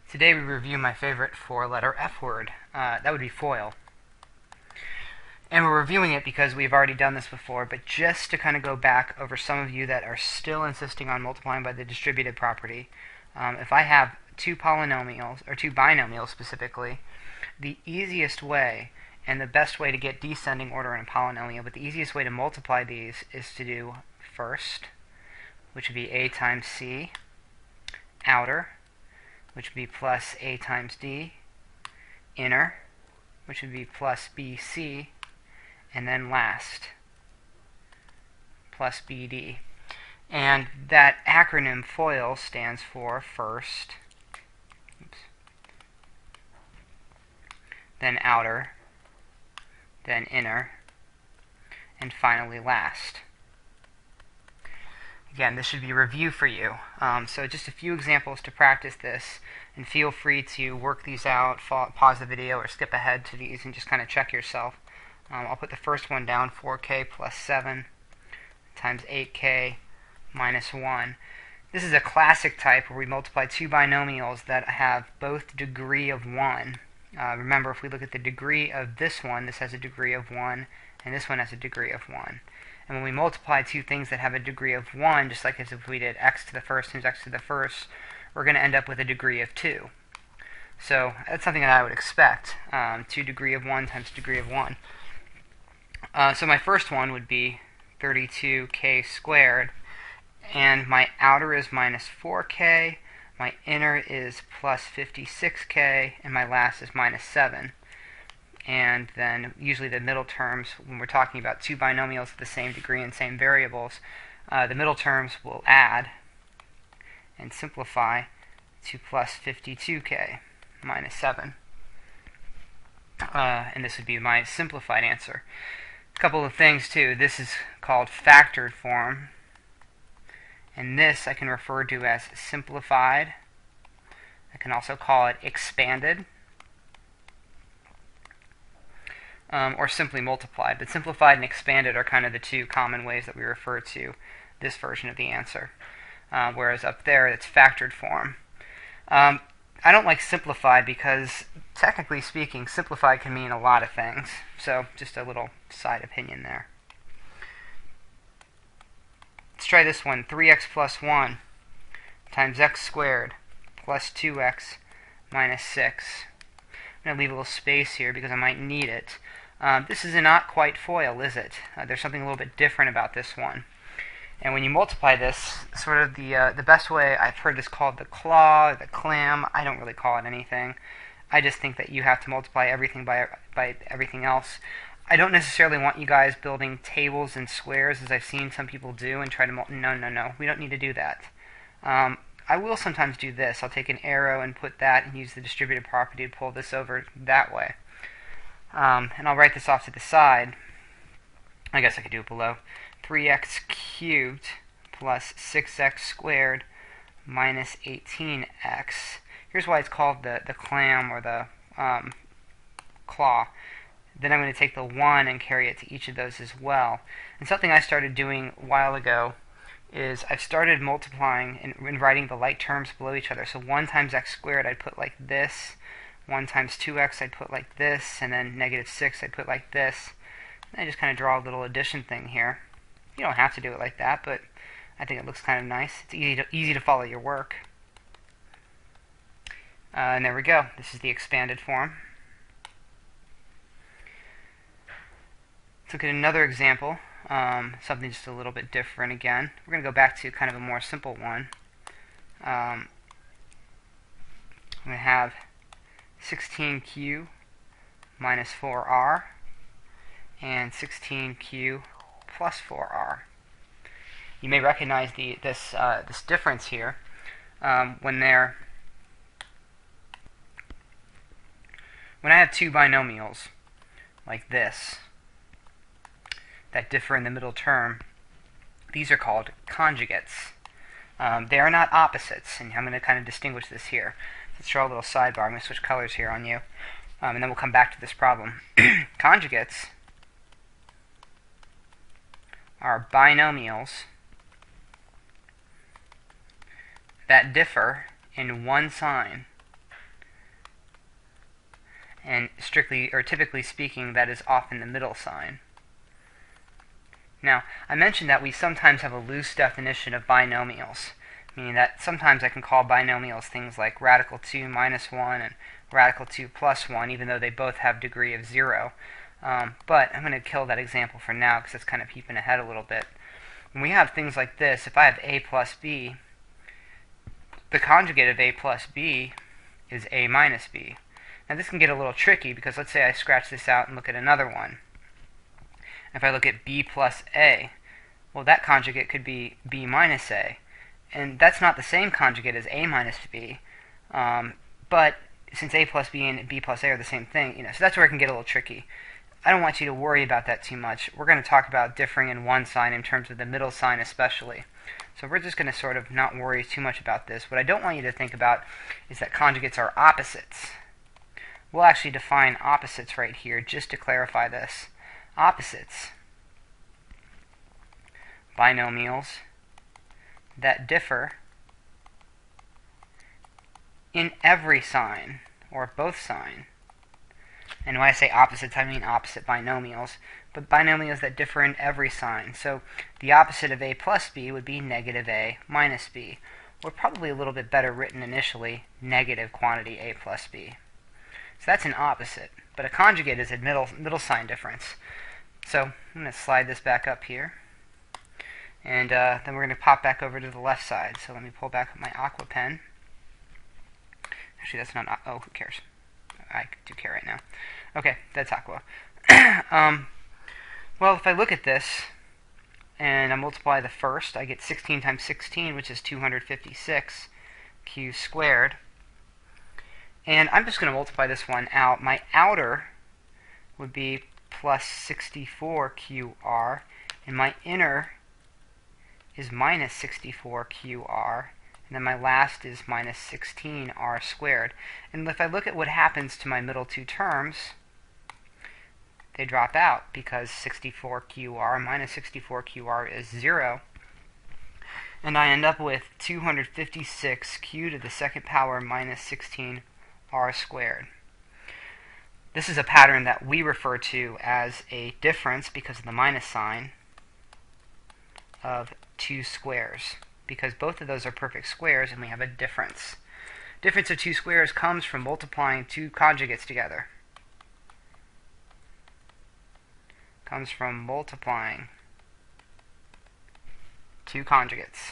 Today we review my favorite four-letter F word. That would be FOIL. And we're reviewing it because we've already done this before, but just to kind of go back over some of you that are still insisting on multiplying by the distributive property, if I have two polynomials, or two binomials specifically, the easiest way and the best way to get descending order in a polynomial, but the easiest way to multiply these is to do first, which would be a times c, outer, which would be plus a times d, inner, which would be plus bc, and then last, plus bd. And that acronym FOIL stands for first, then outer, then inner, and finally last. Again, this should be a review for you. So just a few examples to practice this, and feel free to work these out, pause the video, or skip ahead to these and just kind of check yourself. I'll put the first one down, 4k plus 7 times 8k minus 1. This is a classic type where we multiply two binomials that have both degree of 1. Remember, if we look at the degree of this one, this has a degree of 1, and this one has a degree of 1. And when we multiply two things that have a degree of 1, just like as if we did x to the first times x to the first, we're going to end up with a degree of 2. So that's something that I would expect, 2 degree of 1 times degree of 1. So my first one would be 32k squared, and my outer is minus 4k, my inner is plus 56k, and my last is minus 7. And then usually the middle terms, when we're talking about two binomials of the same degree and same variables, the middle terms will add and simplify to plus 52k minus 7. And this would be my simplified answer. A couple of things too. This is called factored form, and this I can refer to as simplified. I can also call it expanded, or simply multiplied. But simplified and expanded are kind of the two common ways that we refer to this version of the answer. Whereas up there, it's factored form. I don't like simplified because, technically speaking, simplified can mean a lot of things. So, just a little side opinion there. Let's try this one. 3x plus 1 times x squared plus 2x minus 6. I'm going to leave a little space here because I might need it. This is not quite FOIL, is it? There's something a little bit different about this one. And when you multiply this, sort of the best way, I've heard this called the claw, the clam. I don't really call it anything. I just think that you have to multiply everything by everything else. I don't necessarily want you guys building tables and squares as I've seen some people do and try to no. We don't need to do that. I will sometimes do this. I'll take an arrow and put that and use the distributive property to pull this over that way. And I'll write this off to the side. I guess I could do it below. 3x cubed plus 6x squared minus 18x. Here's why it's called the clam or the claw. Then I'm going to take the 1 and carry it to each of those as well. And something I started doing a while ago is I've started multiplying and writing the like terms below each other. So 1 times x squared I'd put like this, 1 times 2x I'd put like this, and then negative 6 I'd put like this. And I just kind of draw a little addition thing here. You don't have to do it like that, but I think it looks kind of nice. It's easy to follow your work. And there we go. This is the expanded form. Let's look at another example. Something just a little bit different again. We're going to go back to kind of a more simple one. I'm going to have 16q minus 4r and 16q plus 4r. You may recognize this difference here when I have two binomials like this that differ in the middle term. These are called conjugates. They are not opposites, and I'm going to kind of distinguish this here. Let's draw a little sidebar. I'm going to switch colors here on you, and then we'll come back to this problem. Conjugates are binomials that differ in one sign and strictly or typically speaking, that is often the middle sign. Now, I mentioned that we sometimes have a loose definition of binomials, meaning that sometimes I can call binomials things like radical 2 minus 1 and radical 2 plus 1, even though they both have degree of 0. But I'm going to kill that example for now because it's kind of peeping ahead a little bit. When we have things like this, if I have a plus b, the conjugate of a plus b is a minus b. Now this can get a little tricky because let's say I scratch this out and look at another one. If I look at b plus a, well, that conjugate could be b minus a. And that's not the same conjugate as a minus b. But since a plus b and b plus a are the same thing, so that's where it can get a little tricky. I don't want you to worry about that too much. We're going to talk about differing in one sign in terms of the middle sign especially. So we're just going to sort of not worry too much about this. What I don't want you to think about is that conjugates are opposites. We'll actually define opposites right here just to clarify this. Opposites, binomials that differ in every sign, or both sign. And when I say opposites, I mean opposite binomials, but binomials that differ in every sign. So the opposite of a plus b would be negative a minus b, or probably a little bit better written initially, negative quantity a plus b. So that's an opposite, but a conjugate is a middle sign difference. So I'm going to slide this back up here, and then we're going to pop back over to the left side. So let me pull back up my aqua pen. Actually, that's not, oh, who cares? I do care right now. Okay, that's aqua. Well, if I look at this, and I multiply the first, I get 16 times 16, which is 256 q squared. And I'm just going to multiply this one out. My outer would be plus 64 qr, and my inner is minus 64 qr, and then my last is minus 16 r squared. And if I look at what happens to my middle two terms, they drop out because 64 qr minus 64 qr is 0. And I end up with 256 q to the second power minus 16 r squared. This is a pattern that we refer to as a difference, because of the minus sign, of two squares, because both of those are perfect squares and we have a difference. Difference of two squares comes from multiplying two conjugates together. Comes from multiplying two conjugates,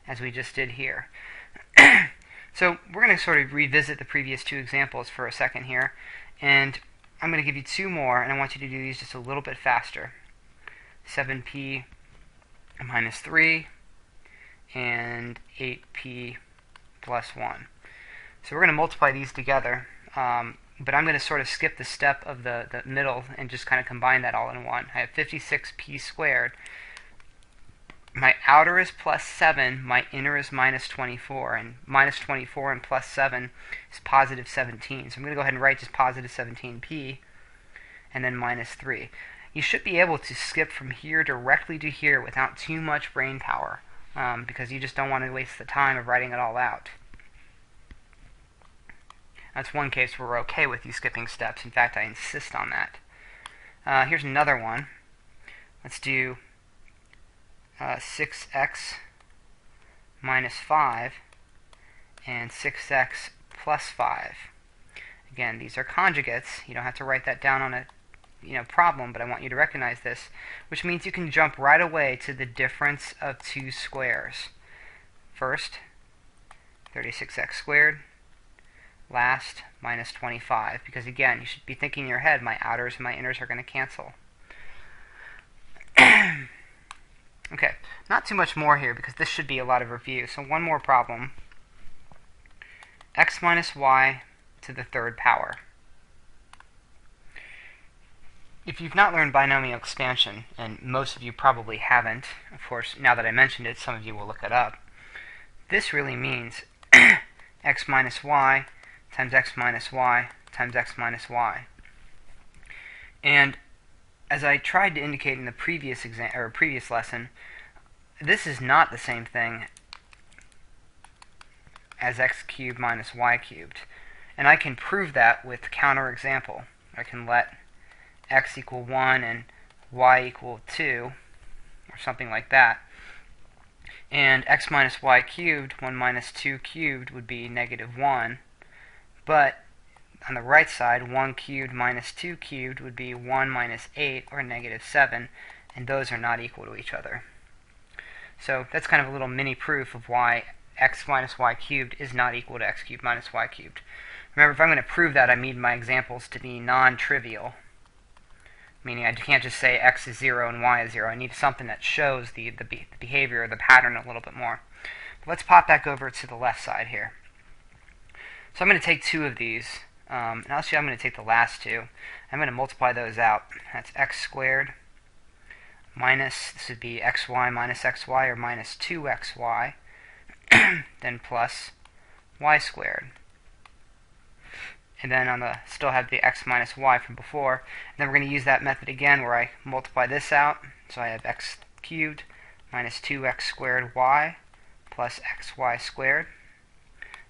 as we just did here. So we're going to sort of revisit the previous two examples for a second here, and I'm going to give you two more, and I want you to do these just a little bit faster. 7p minus 3 and 8p plus 1. So we're going to multiply these together, but I'm going to sort of skip the step of the middle and just kind of combine that all in one. I have 56p squared. My outer is plus 7, my inner is minus 24, and minus 24 and plus 7 is positive 17. So I'm going to go ahead and write just positive 17p, and then minus 3. You should be able to skip from here directly to here without too much brain power, because you just don't want to waste the time of writing it all out. That's one case where we're okay with you skipping steps. In fact, I insist on that. Here's another one. Let's do 6x minus 5 and 6x plus 5. Again, these are conjugates. You don't have to write that down on a problem, but I want you to recognize this, which means you can jump right away to the difference of two squares. First, 36x squared. Last, minus 25. Because again, you should be thinking in your head, my outers and my inners are going to cancel. Okay, not too much more here because this should be a lot of review. So one more problem. X minus y to the third power. If you've not learned binomial expansion, and most of you probably haven't, of course, now that I mentioned it, some of you will look it up, this really means x minus y times x minus y times x minus y. And as I tried to indicate in the previous lesson, this is not the same thing as x cubed minus y cubed. And I can prove that with counterexample. I can let x equal 1 and y equal 2, or something like that. And x minus y cubed, 1 minus 2 cubed, would be negative 1. But on the right side, 1 cubed minus 2 cubed would be 1 minus 8, or negative 7, and those are not equal to each other. So that's kind of a little mini proof of why x minus y cubed is not equal to x cubed minus y cubed. Remember, if I'm going to prove that, I need my examples to be non-trivial, meaning I can't just say x is 0 and y is 0. I need something that shows the behavior or the pattern a little bit more. But let's pop back over to the left side here. So I'm going to take two of these, and actually I'm going to take the last two. I'm going to multiply those out. That's x squared minus, this would be xy minus xy, or minus 2xy, then plus y squared. And then on the still have the x minus y from before. And then we're going to use that method again where I multiply this out. So I have x cubed minus 2x squared y plus xy squared.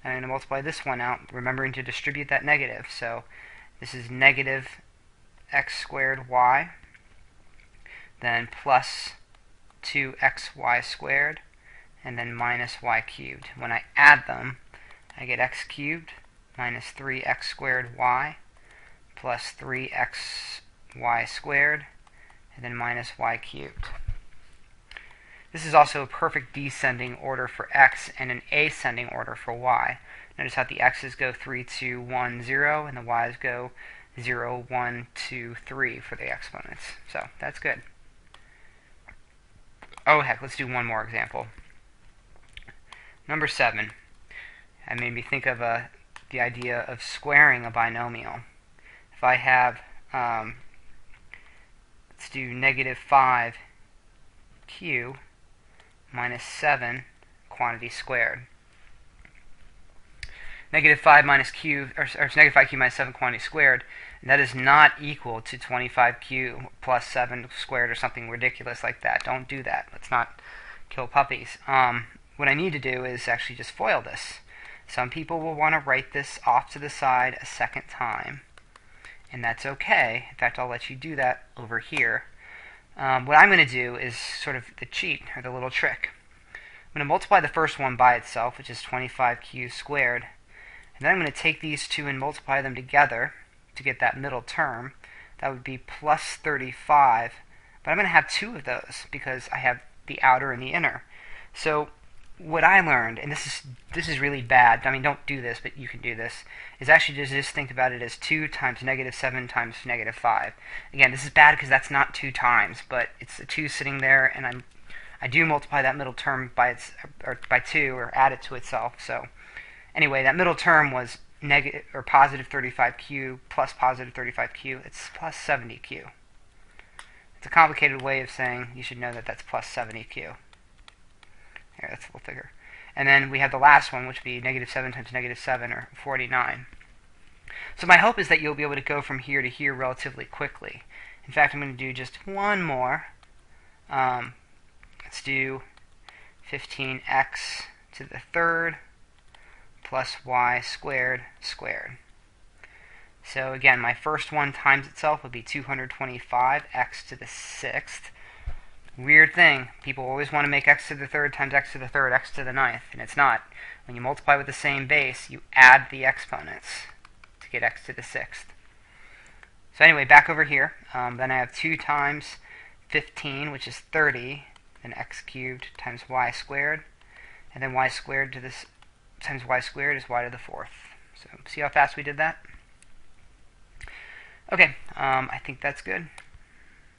And I'm going to multiply this one out, remembering to distribute that negative. So this is negative x squared y, then plus 2xy squared, and then minus y cubed. When I add them, I get x cubed minus 3x squared y plus 3xy squared, and then minus y cubed. This is also a perfect descending order for x and an ascending order for y. Notice how the x's go 3, 2, 1, 0, and the y's go 0, 1, 2, 3 for the exponents. So that's good. Oh heck, let's do one more example. Number 7. That made me think of the idea of squaring a binomial. If I have, let's do negative 5q minus 7 quantity squared. Negative 5 minus q, or negative 5q minus 7 quantity squared, that is not equal to 25q plus 7 squared or something ridiculous like that. Don't do that. Let's not kill puppies. What I need to do is actually just FOIL this. Some people will want to write this off to the side a second time, and that's okay. In fact, I'll let you do that over here. What I'm going to do is sort of the cheat, or the little trick. I'm going to multiply the first one by itself, which is 25q squared, and then I'm going to take these two and multiply them together to get that middle term. That would be plus 35, but I'm going to have two of those because I have the outer and the inner. So what I learned, and this is really bad, I mean, don't do this, but you can do this, is actually just think about it as 2 times negative 7 times negative 5. Again, this is bad because that's not 2 times, but it's a 2 sitting there, and I do multiply that middle term by 2, or add it to itself. So anyway, that middle term was negative or positive 35q plus positive 35q. It's plus 70q. It's a complicated way of saying you should know that that's plus 70q. Here, that's a little bigger. And then we have the last one, which would be negative 7 times negative 7, or 49. So my hope is that you'll be able to go from here to here relatively quickly. In fact, I'm going to do just one more. Let's do 15x to the third plus y squared squared. So again, my first one times itself would be 225x to the sixth. Weird thing, people always want to make x to the third times x to the third, x to the ninth, and it's not. When you multiply with the same base, you add the exponents to get x to the sixth. So anyway, back over here, then I have 2 times 15, which is 30, then x cubed times y squared, and then y squared to this times y squared is y to the fourth. So see how fast we did that? Okay, I think that's good.